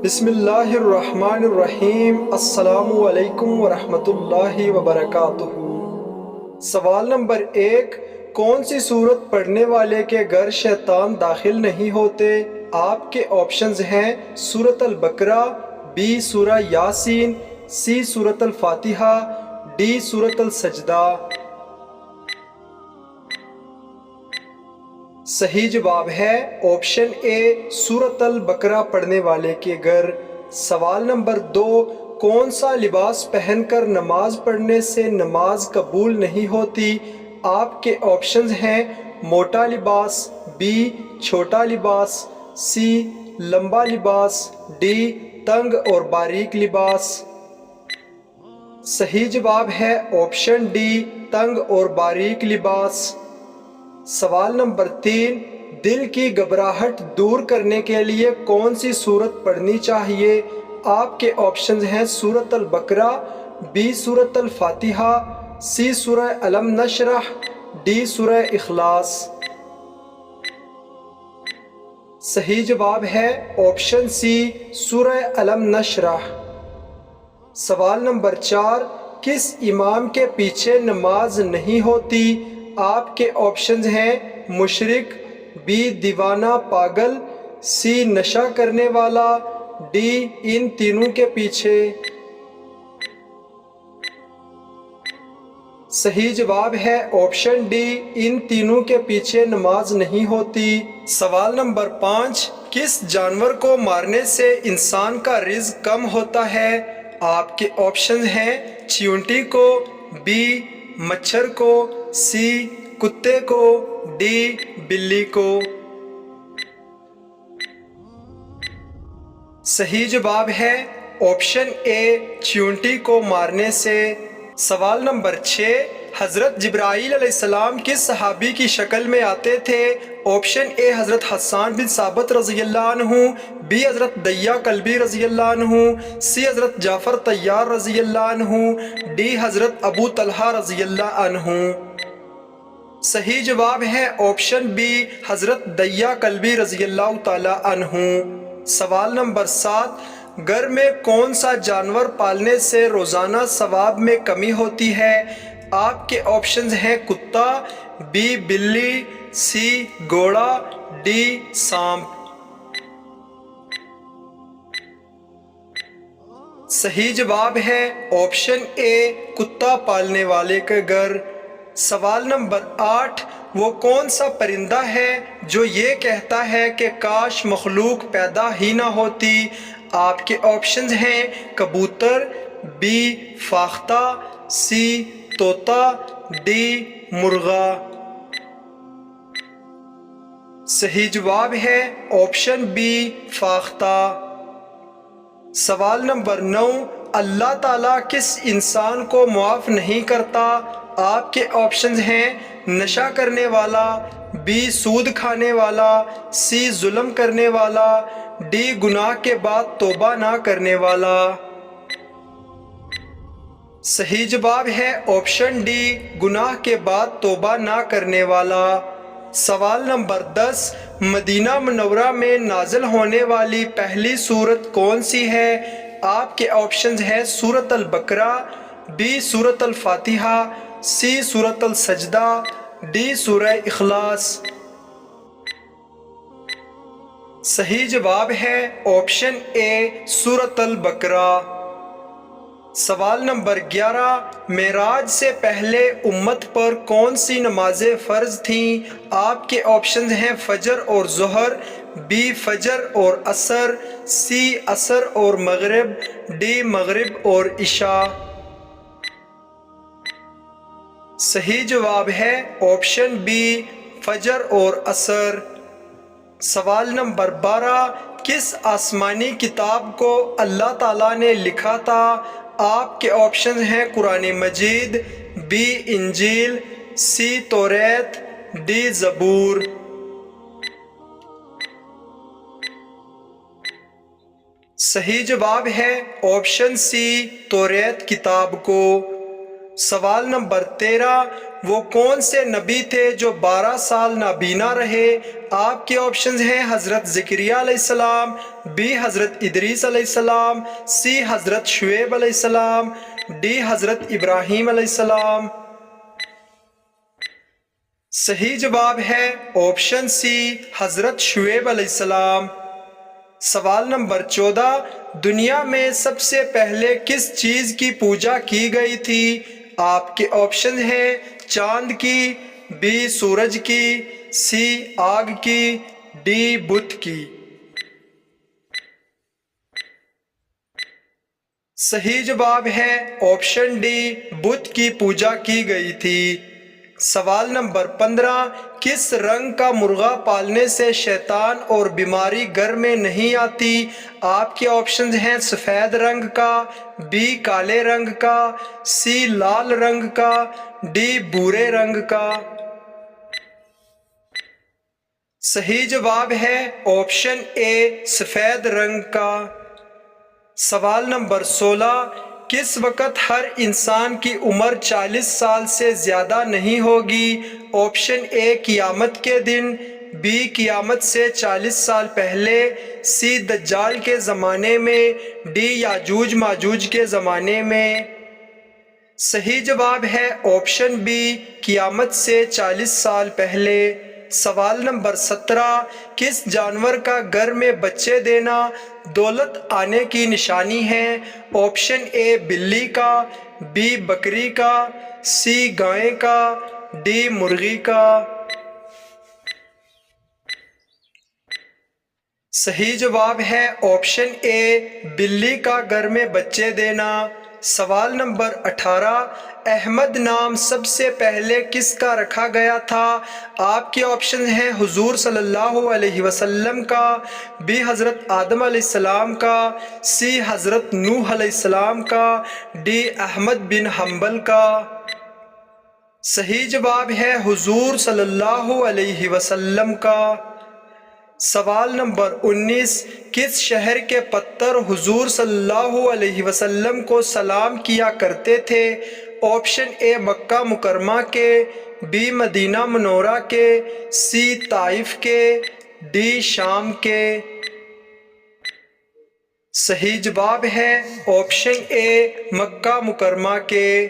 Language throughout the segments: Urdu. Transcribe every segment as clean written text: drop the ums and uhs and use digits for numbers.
بسم اللہ الرحمن الرحیم۔ السلام علیکم ورحمۃ اللہ وبرکاتہ۔ سوال نمبر 1، کون سی صورت پڑھنے والے کے گھر شیطان داخل نہیں ہوتے؟ آپ کے آپشنز ہیں سورۃ البقرہ، بی سورہ یاسین، سی سورۃ الفاتحہ، ڈی سورۃ السجدہ۔ صحیح جواب ہے آپشن اے، سورۃ البقرہ پڑھنے والے کے گھر۔ سوال نمبر 2، کون سا لباس پہن کر نماز پڑھنے سے نماز قبول نہیں ہوتی؟ آپ کے آپشنز ہیں موٹا لباس، بی چھوٹا لباس، سی لمبا لباس، ڈی تنگ اور باریک لباس۔ صحیح جواب ہے آپشن ڈی، تنگ اور باریک لباس۔ سوال نمبر 3، دل کی گھبراہٹ دور کرنے کے لیے کون سی سورت پڑھنی چاہیے؟ آپ کے آپشنز ہیں سورۃ البقرہ، بی سورۃ الفاتحہ، سی سورہ الم نشرح، ڈی سورہ اخلاص۔ صحیح جواب ہے آپشن سی، سورہ الم نشرح۔ سوال نمبر 4، کس امام کے پیچھے نماز نہیں ہوتی؟ آپ کے آپشنز ہیں مشرک، بی دیوانہ پاگل، سی نشہ کرنے والا، ڈی ان تینوں کے پیچھے۔ صحیح جواب ہے آپشن ڈی، ان تینوں کے پیچھے نماز نہیں ہوتی۔ سوال نمبر 5، کس جانور کو مارنے سے انسان کا رزق کم ہوتا ہے؟ آپ کے آپشنز ہیں چیونٹی کو، بی مچھر کو، سی کتے کو، ڈی بلی کو۔ صحیح جواب ہے آپشن اے، چیونٹی کو مارنے سے۔ سوال نمبر 6، حضرت جبرائیل علیہ السلام کس صحابی کی شکل میں آتے تھے؟ آپشن اے حضرت حسان بن ثابت رضی اللہ عنہ، بی حضرت دحیہ کلبی رضی اللہ عنہ، سی حضرت جعفر طیار رضی اللہ عنہ، ڈی حضرت ابو طلحہ رضی اللہ عنہ۔ صحیح جواب ہے آپشن بی، حضرت دحیہ کلبی رضی اللہ تعالی عنہ۔ سوال نمبر 7، گھر میں کون سا جانور پالنے سے روزانہ ثواب میں کمی ہوتی ہے؟ آپ کے آپشنز ہیں کتا، بی بلی، سی گھوڑا، ڈی سانپ۔ صحیح جواب ہے آپشن اے، کتا پالنے والے کے گھر۔ سوال نمبر 8، وہ کون سا پرندہ ہے جو یہ کہتا ہے کہ کاش مخلوق پیدا ہی نہ ہوتی؟ آپ کے آپشنز ہیں کبوتر، بی فاختہ، سی طوطا، ڈی مرغا۔ صحیح جواب ہے آپشن بی، فاختہ۔ سوال نمبر 9، اللہ تعالیٰ کس انسان کو معاف نہیں کرتا؟ آپ کے آپشنز ہیں نشہ کرنے والا، بی سود کھانے والا، سی ظلم کرنے والا، ڈی گناہ کے بعد توبہ نہ کرنے والا۔ صحیح جواب ہے آپشن ڈی، گناہ کے بعد توبہ نہ کرنے والا۔ سوال نمبر 10، مدینہ منورہ میں نازل ہونے والی پہلی سورت کون سی ہے؟ آپ کے آپشنز ہیں سورۃ البقرہ، بی سورۃ الفاتحہ، سی سورۃ السجدہ، ڈی سورہ اخلاص۔ صحیح جواب ہے آپشن اے، سورۃ البقرہ۔ سوال نمبر 11، معراج سے پہلے امت پر کون سی نمازیں فرض تھیں؟ آپ کے آپشنز ہیں فجر اور ظہر، بی فجر اور عصر، سی عصر اور مغرب، ڈی مغرب اور عشاء۔ صحیح جواب ہے آپشن بی، فجر اور عصر۔ سوال نمبر 12، کس آسمانی کتاب کو اللہ تعالیٰ نے لکھا تھا؟ آپ کے آپشنز ہیں قرآن مجید، بی انجیل، سی توریت، ڈی زبور۔ صحیح جواب ہے آپشن سی، توریت کتاب کو۔ سوال نمبر 13، وہ کون سے نبی تھے جو 12 سال نابینا رہے؟ آپ کے آپشنز ہیں حضرت زکریا علیہ السلام، بی حضرت ادریس علیہ السلام، سی حضرت شعیب علیہ السلام، ڈی حضرت ابراہیم علیہ السلام۔ صحیح جواب ہے آپشن سی حضرت شعیب علیہ السلام۔ سوال نمبر 14، دنیا میں سب سے پہلے کس چیز کی پوجا کی گئی تھی؟ آپ کے آپشن ہیں چاند کی، بی سورج کی، سی آگ کی، ڈی بت کی۔ صحیح جواب ہے آپشن ڈی، بت کی پوجا کی گئی تھی۔ سوال نمبر 15، کس رنگ کا مرغا پالنے سے شیطان اور بیماری گھر میں نہیں آتی؟ آپ کے آپشنز ہیں سفید رنگ کا، بی کالے رنگ کا، سی لال رنگ کا، ڈی بھورے رنگ کا۔ صحیح جواب ہے آپشن اے، سفید رنگ کا۔ سوال نمبر 16، کس وقت ہر انسان کی عمر 40 سال سے زیادہ نہیں ہوگی؟ آپشن اے قیامت کے دن، بی قیامت سے 40 سال پہلے، سی دجال کے زمانے میں، ڈی یاجوج ماجوج کے زمانے میں۔ صحیح جواب ہے آپشن بی، قیامت سے 40 سال پہلے۔ سوال نمبر 17، کس جانور کا گھر میں بچے دینا دولت آنے کی نشانی ہے؟ آپشن اے بلی کا، بی بکری کا، سی گائے کا، ڈی مرغی کا۔ صحیح جواب ہے آپشن اے، بلی کا گھر میں بچے دینا۔ سوال نمبر 18، احمد نام سب سے پہلے کس کا رکھا گیا تھا؟ آپ کے آپشن ہیں حضور صلی اللہ علیہ وسلم کا، بی حضرت آدم علیہ السلام کا، سی حضرت نوح علیہ السلام کا، ڈی احمد بن حنبل کا۔ صحیح جواب ہے حضور صلی اللہ علیہ وسلم کا۔ سوال نمبر 19، کس شہر کے پتھر حضور صلی اللہ علیہ وسلم کو سلام کیا کرتے تھے؟ آپشن اے مکہ مکرمہ کے، بی مدینہ منورہ کے، سی طائف کے، ڈی شام کے۔ صحیح جواب ہے آپشن اے مکہ مکرمہ کے۔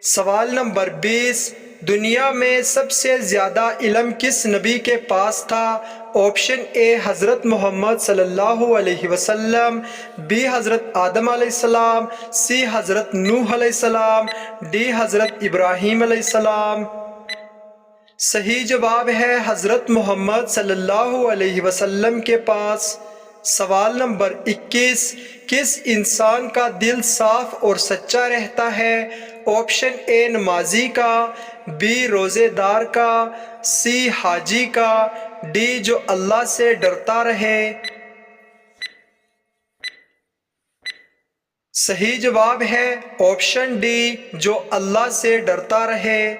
سوال نمبر 20، دنیا میں سب سے زیادہ علم کس نبی کے پاس تھا؟ آپشن اے حضرت محمد صلی اللہ علیہ وسلم، بی حضرت آدم علیہ السلام، سی حضرت نوح علیہ السلام، ڈی حضرت ابراہیم علیہ السلام۔ صحیح جواب ہے حضرت محمد صلی اللہ علیہ وسلم کے پاس۔ سوال نمبر 21، کس انسان کا دل صاف اور سچا رہتا ہے؟ آپشن اے نمازی کا، بی روزے دار کا، سی حاجی کا، ڈی جو اللہ سے ڈرتا رہے۔ صحیح جواب ہے آپشن ڈی، جو اللہ سے ڈرتا رہے۔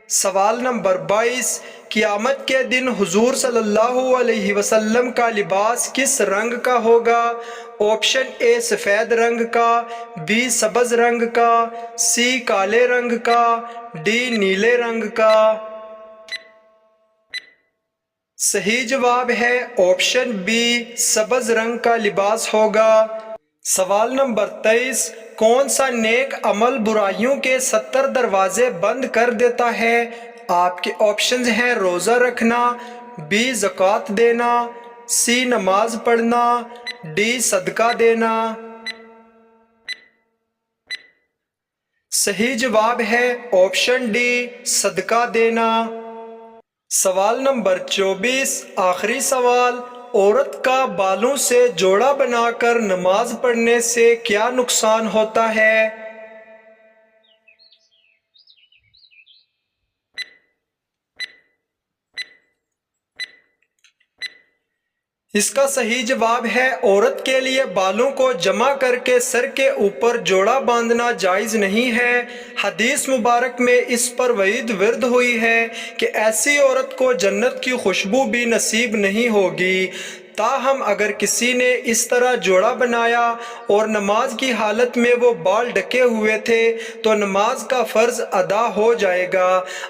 سوال نمبر 22، قیامت کے دن حضور صلی اللہ علیہ وسلم کا لباس کس رنگ کا ہوگا؟ آپشن اے سفید رنگ کا، بی سبز رنگ کا، سی کالے رنگ کا، ڈی نیلے رنگ کا۔ صحیح جواب ہے آپشن بی، سبز رنگ کا لباس ہوگا۔ سوال نمبر 23، کون سا نیک عمل برائیوں کے 70 دروازے بند کر دیتا ہے؟ آپ کے آپشنز ہیں روزہ رکھنا، بی زکوٰۃ دینا، سی نماز پڑھنا، ڈی صدقہ دینا۔ صحیح جواب ہے آپشن ڈی، صدقہ دینا۔ سوال نمبر 24، آخری سوال، عورت کا بالوں سے جوڑا بنا کر نماز پڑھنے سے کیا نقصان ہوتا ہے؟ اس کا صحیح جواب ہے عورت کے لیے بالوں کو جمع کر کے سر کے اوپر جوڑا باندھنا جائز نہیں ہے۔ حدیث مبارک میں اس پر وعید ورد ہوئی ہے کہ ایسی عورت کو جنت کی خوشبو بھی نصیب نہیں ہوگی۔ تاہم اگر کسی نے اس طرح جوڑا بنایا اور نماز کی حالت میں وہ بال ڈھکے ہوئے تھے تو نماز کا فرض ادا ہو جائے گا۔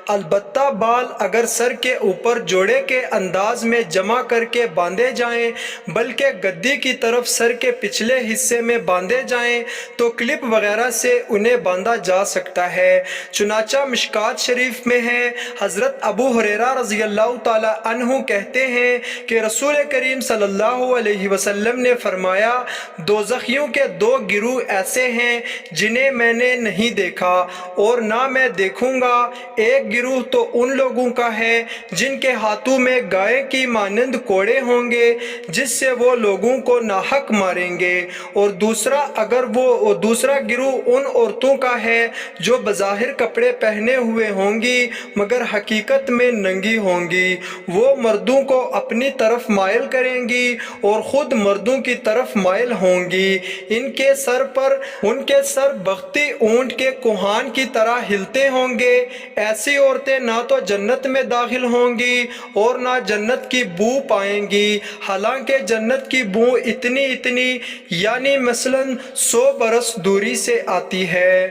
البتہ بال اگر سر کے اوپر جوڑے کے انداز میں جمع کر کے باندھے جائیں بلکہ گدی کی طرف سر کے پچھلے حصے میں باندھے جائیں تو کلپ وغیرہ سے انہیں باندھا جا سکتا ہے۔ چنانچہ مشکوٰۃ شریف میں ہے، حضرت ابو ہریرہ رضی اللہ تعالی عنہ کہتے ہیں کہ رسول کریم صلی اللہ علیہ وسلم نے فرمایا، دوزخیوں کے دو گروہ ایسے ہیں جنہیں میں نے نہیں دیکھا اور نہ میں دیکھوں گا۔ ایک گروہ تو ان لوگوں کا ہے جن کے ہاتھوں میں گائے کی مانند کوڑے ہوں گے جس سے وہ لوگوں کو ناحق ماریں گے، اور دوسرا گروہ ان عورتوں کا ہے جو بظاہر کپڑے پہنے ہوئے ہوں گی مگر حقیقت میں ننگی ہوں گی۔ وہ مردوں کو اپنی طرف مائل کریں گی اور خود مردوں کی طرف مائل ہوں گی۔ ان کے سر بغتی اونٹ کے کوہان کی طرح ہلتے ہوں گے۔ ایسی عورتیں نہ تو جنت میں داخل ہوں گی اور نہ جنت کی بو پائیں گی، حالانکہ جنت کی بو اتنی یعنی مثلاً 100 برس دوری سے آتی ہے۔